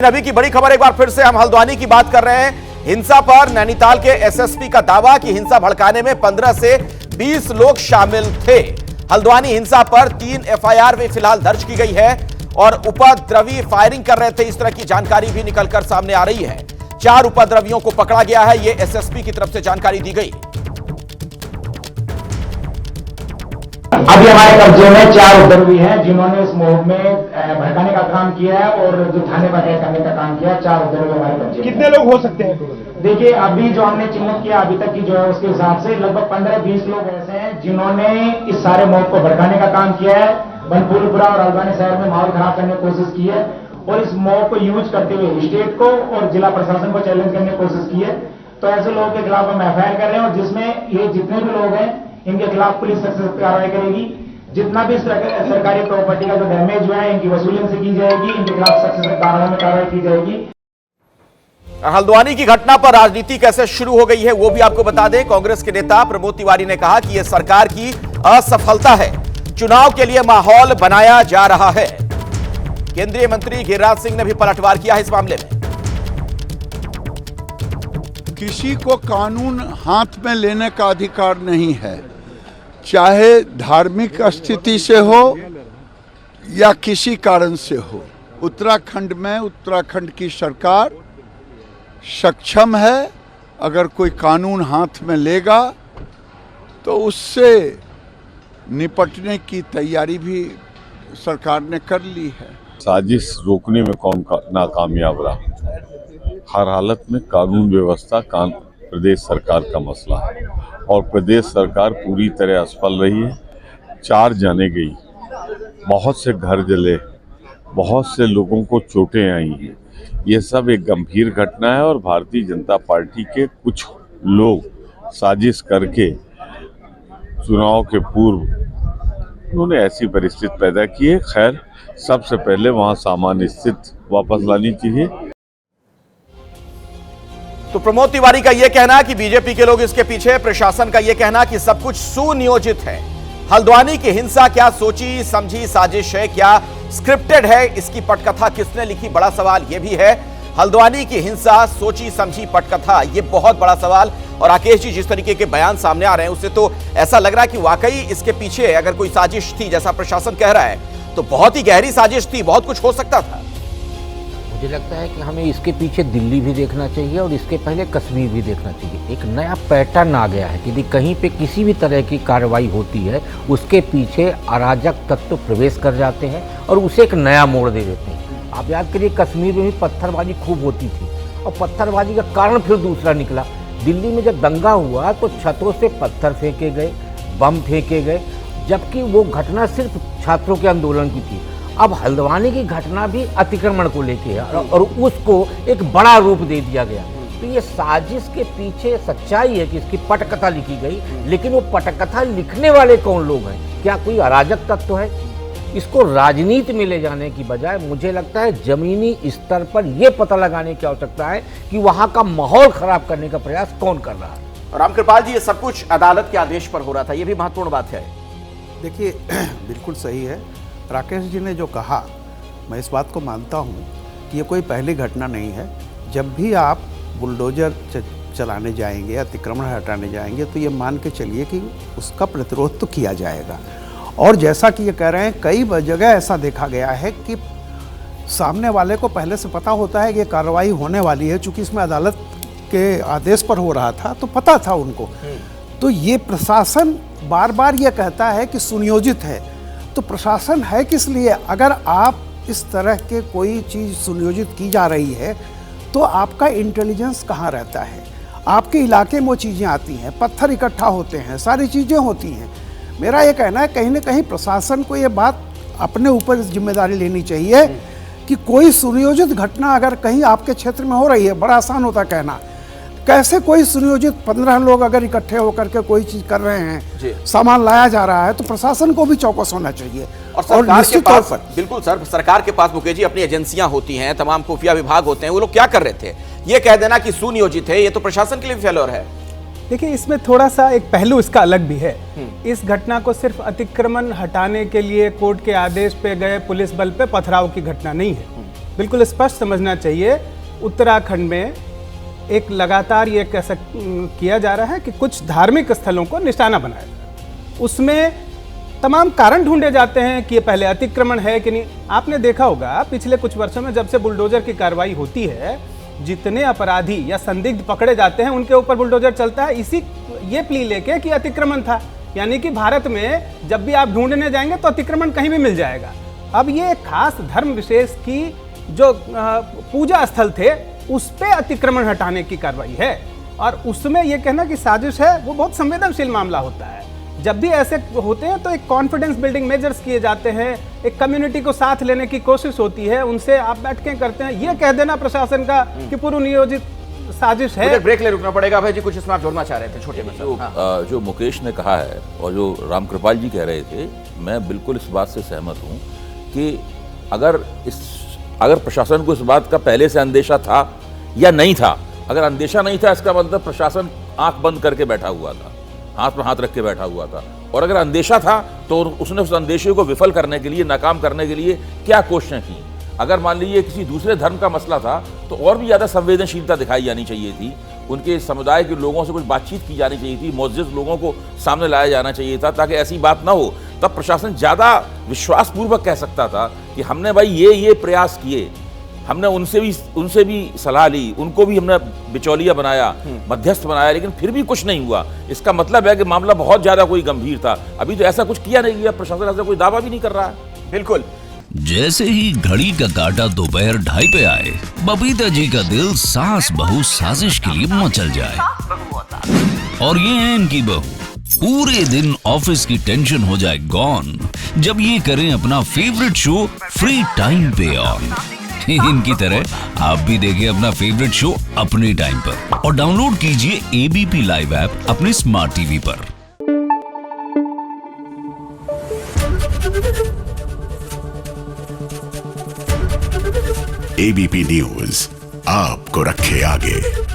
अभी की बड़ी खबर एक बार फिर से हम हल्द्वानी की बात कर रहे हैं। हिंसा पर नैनीताल के एसएसपी का दावा कि हिंसा भड़काने में 15 से 20 लोग शामिल थे। हल्द्वानी हिंसा पर 3 एफआईआर भी फिलहाल दर्ज की गई है और उपद्रवी फायरिंग कर रहे थे, इस तरह की जानकारी भी निकलकर सामने आ रही है। 4 उपद्रवियों को पकड़ा गया है, यह एसएसपी की तरफ से जानकारी दी गई। अभी हमारे कब्जे में 4 उपद्रवी हैं जिन्होंने इस मोह में भड़काने का काम किया है और जो थाने पर अटैक करने का काम किया है। 4 उपद्रवी हमारे कब्जे में। कितने लोग हो सकते हैं? देखिए, अभी जो हमने चिन्हित किया अभी तक की जो है उसके हिसाब से लगभग 15-20 लोग ऐसे हैं जिन्होंने इस सारे मोह को भड़काने का काम किया है। बनपुरपुरा और हल्द्वानी शहर में माहौल खराब करने की कोशिश की है और इस मोह को यूज करते हुए स्टेट को और जिला प्रशासन को चैलेंज करने की कोशिश की है। तो ऐसे लोगों के खिलाफ हम एफआईआर कर रहे हैं और जिसमें ये जितने भी लोग हैं इनके खिलाफ पुलिस सख्त कार्रवाई करेगी। जितना भी सरकारी प्रॉपर्टी का जो डैमेज हुआ है इनकी वसूली से की जाएगी, इनके खिलाफ सख्त कार्रवाई की जाएगी। हल्द्वानी की घटना पर राजनीति कैसे शुरू हो गई है वो भी आपको बता दें। कांग्रेस के नेता प्रमोद तिवारी ने कहा कि यह सरकार की असफलता है, चुनाव के लिए माहौल बनाया जा रहा है। केंद्रीय मंत्री गिरिराज सिंह ने भी पलटवार किया है इस मामले में। किसी को कानून हाथ में लेने का अधिकार नहीं है, चाहे धार्मिक स्थिति से हो या किसी कारण से हो। उत्तराखंड में उत्तराखंड की सरकार सक्षम है, अगर कोई कानून हाथ में लेगा तो उससे निपटने की तैयारी भी सरकार ने कर ली है। साजिश रोकने में कौन नाकामयाब रहा? हर हालत में कानून व्यवस्था प्रदेश सरकार का मसला है और प्रदेश सरकार पूरी तरह असफल रही है। 4 जाने गई, बहुत से घर जले, बहुत से लोगों को चोटें आई हैं। ये सब एक गंभीर घटना है और भारतीय जनता पार्टी के कुछ लोग साजिश करके चुनाव के पूर्व उन्होंने ऐसी परिस्थिति पैदा की है। खैर, सबसे पहले वहां सामान्य स्थिति वापस लानी चाहिए। तो प्रमोद तिवारी का यह कहना कि बीजेपी के लोग इसके पीछे, प्रशासन का यह कहना कि सब कुछ सुनियोजित है। हल्द्वानी की हिंसा क्या सोची समझी साजिश है, क्या स्क्रिप्टेड है, इसकी पटकथा किसने लिखी, बड़ा सवाल यह भी है। हल्द्वानी की हिंसा सोची समझी पटकथा, यह बहुत बड़ा सवाल। और राकेश जी, जिस तरीके के बयान सामने आ रहे हैं उससे तो ऐसा लग रहा है कि वाकई इसके पीछे अगर कोई साजिश थी, जैसा प्रशासन कह रहा है, तो बहुत ही गहरी साजिश थी, बहुत कुछ हो सकता था। मुझे लगता है कि हमें इसके पीछे दिल्ली भी देखना चाहिए और इसके पहले कश्मीर भी देखना चाहिए। एक नया पैटर्न आ गया है कि यदि कहीं पे किसी भी तरह की कार्रवाई होती है उसके पीछे अराजक तत्व प्रवेश कर जाते हैं और उसे एक नया मोड़ दे देते हैं। आप याद करिए, कश्मीर में भी पत्थरबाजी खूब होती थी और पत्थरबाजी का कारण फिर दूसरा निकला। दिल्ली में जब दंगा हुआ तो छतों से पत्थर फेंके गए, बम फेंके गए, जबकि वो घटना सिर्फ छात्रों के आंदोलन की थी। अब हल्द्वानी की घटना भी अतिक्रमण को लेके है और उसको एक बड़ा रूप दे दिया गया। तो ये साजिश के पीछे सच्चाई है कि इसकी पटकथा लिखी गई, लेकिन वो पटकथा लिखने वाले कौन लोग हैं? क्या कोई अराजक तत्व है? इसको राजनीति में ले जाने की बजाय मुझे लगता है जमीनी स्तर पर यह पता लगाने की आवश्यकता है कि वहां का माहौल खराब करने का प्रयास कौन कर रहा है। रामकृपाल जी, ये सब कुछ अदालत के आदेश पर हो रहा था, यह भी महत्वपूर्ण बात है। देखिए, बिल्कुल सही है राकेश जी ने जो कहा, मैं इस बात को मानता हूँ कि ये कोई पहली घटना नहीं है। जब भी आप बुलडोजर चलाने जाएंगे, अतिक्रमण हटाने जाएंगे, तो ये मान के चलिए कि उसका प्रतिरोध तो किया जाएगा। और जैसा कि ये कह रहे हैं, कई जगह ऐसा देखा गया है कि सामने वाले को पहले से पता होता है कि ये कार्रवाई होने वाली है। चूँकि इसमें अदालत के आदेश पर हो रहा था तो पता था उनको। तो ये प्रशासन बार बार ये कहता है कि सुनियोजित है, तो प्रशासन है किस लिए? अगर आप इस तरह के कोई चीज़ सुनियोजित की जा रही है तो आपका इंटेलिजेंस कहाँ रहता है? आपके इलाके में वो चीज़ें आती हैं, पत्थर इकट्ठा होते हैं, सारी चीज़ें होती हैं। मेरा ये कहना है कहीं ना कहीं प्रशासन को ये बात अपने ऊपर जिम्मेदारी लेनी चाहिए कि कोई सुनियोजित घटना अगर कहीं आपके क्षेत्र में हो रही है, बड़ा आसान होता कहना, कैसे कोई सुनियोजित 15 लोग अगर इकट्ठे होकर के कोई चीज कर रहे हैं, सामान लाया जा रहा है, तो प्रशासन को भी चौकस होना चाहिए। और सरकार के पास, बिल्कुल सर, सरकार के पास मुकेश जी अपनी एजेंसियां होती हैं, तमाम खुफिया विभाग होते हैं। वो लोग क्या कर रहे थे? ये कह देना कि सुनियोजित है, ये तो प्रशासन के लिए फेल्योर है। देखिए, इसमें थोड़ा सा एक पहलू इसका अलग भी है। इस घटना को सिर्फ अतिक्रमण हटाने के लिए कोर्ट के आदेश पे गए पुलिस बल पे पथराव की घटना नहीं है। बिल्कुल स्पष्ट समझना चाहिए। उत्तराखंड में एक लगातार ये कैसा किया जा रहा है कि कुछ धार्मिक स्थलों को निशाना बनाया जा रहा है। उसमें तमाम कारण ढूंढे जाते हैं कि ये पहले अतिक्रमण है कि नहीं। आपने देखा होगा पिछले कुछ वर्षों में जब से बुलडोजर की कार्रवाई होती है, जितने अपराधी या संदिग्ध पकड़े जाते हैं उनके ऊपर बुलडोजर चलता है इसी ये प्ली लेके कि अतिक्रमण था। यानी कि भारत में जब भी आप ढूंढने जाएंगे तो अतिक्रमण कहीं भी मिल जाएगा। अब ये खास धर्म विशेष की जो पूजा स्थल थे उस पे अतिक्रमण हटाने की कार्रवाई है, और उसमें ये कहना कि साजिश है वो बहुत संवेदनशील मामला होता है। जब भी ऐसे होते हैं तो एक कॉन्फिडेंस बिल्डिंग मेजर्स किए जाते हैं, एक कम्युनिटी को साथ लेने की कोशिश होती है, उनसे आप बैठकें करते हैं। ये कह देना प्रशासन का कि पूर्व नियोजित साजिश है। मुझे ब्रेक ले रुकना पड़ेगा भाई जी, कुछ इसमें आप जोड़ना चाह रहे थे छोटे में। जो मुकेश ने कहा है और जो रामकृपाल जी कह रहे थे, मैं बिल्कुल इस बात से सहमत हूँ कि अगर प्रशासन को इस बात का पहले से अंदेशा था या नहीं था, अगर अंदेशा नहीं था इसका मतलब प्रशासन आंख बंद करके बैठा हुआ था, हाथ में हाथ रख के बैठा हुआ था। और अगर अंदेशा था तो उसने उस अंदेशे को विफल करने के लिए, नाकाम करने के लिए क्या कोशिशें की। अगर मान लीजिए किसी दूसरे धर्म का मसला था तो और भी ज़्यादा संवेदनशीलता दिखाई जानी चाहिए थी, उनके समुदाय के लोगों से कुछ बातचीत की जानी चाहिए थी, मुअज़्ज़िज़ लोगों को सामने लाया जाना चाहिए था, ताकि ऐसी बात ना हो। तब प्रशासन ज़्यादा विश्वासपूर्वक कह सकता था कि हमने भाई ये प्रयास किए, हमने उनसे भी सलाह ली, उनको भी हमने बिचौलिया बनाया, मध्यस्थ बनाया, लेकिन फिर भी कुछ नहीं हुआ। इसका मतलब है कि मामला बहुत ज़्यादा कोई गंभीर था। अभी तो ऐसा कुछ किया नहीं गया, प्रशासन ऐसा कोई दावा भी नहीं कर रहा है। बिल्कुल। जैसे ही घड़ी का काटा दोपहर 2:30 पे आए, बबीता जी का दिल सास बहू साजिश के लिए मचल जाए। और ये है इनकी बहू, पूरे दिन ऑफिस की टेंशन हो जाए गॉन जब ये करें अपना फेवरेट शो फ्री टाइम पे ऑन। इनकी तरह आप भी देखिए अपना फेवरेट शो अपने टाइम पर और डाउनलोड कीजिए एबीपी लाइव ऐप अपने स्मार्ट टीवी पर। एबीपी न्यूज आपको रखे आगे।